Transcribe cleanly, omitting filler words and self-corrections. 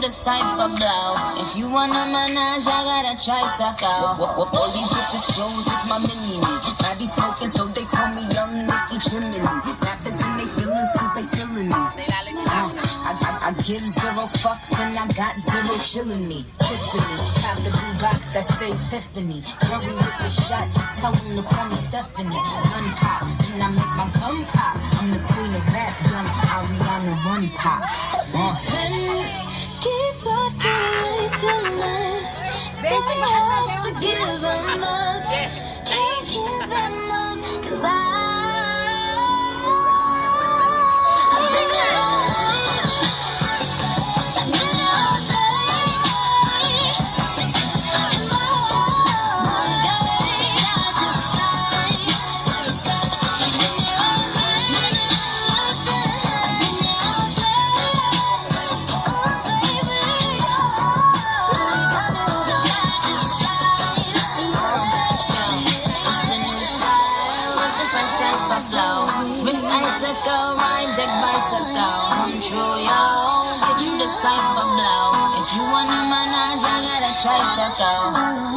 this type of blow. If you wanna manage, I gotta try suck out. All these bitches froze, it's my mini me. Now they smoking, so they call me Young Nicky Chimney. Rappers in they feelings, cause they feeling me. I give zero fucks and I got zero chillin' me. Tiffany, have the blue box that say Tiffany. Hurry with the shot, just tell them to call me Stephanie. Gun pop, then I make my gun pop. I'm the queen of rap, young Ariana Run Pop. Friends keep talking way too much. Say I should give them up. Can't give them up, cause I've been icicle, ride deck bicycle. Come true, yo. Get you this type of blow. If you wanna manage, I gotta try suck out.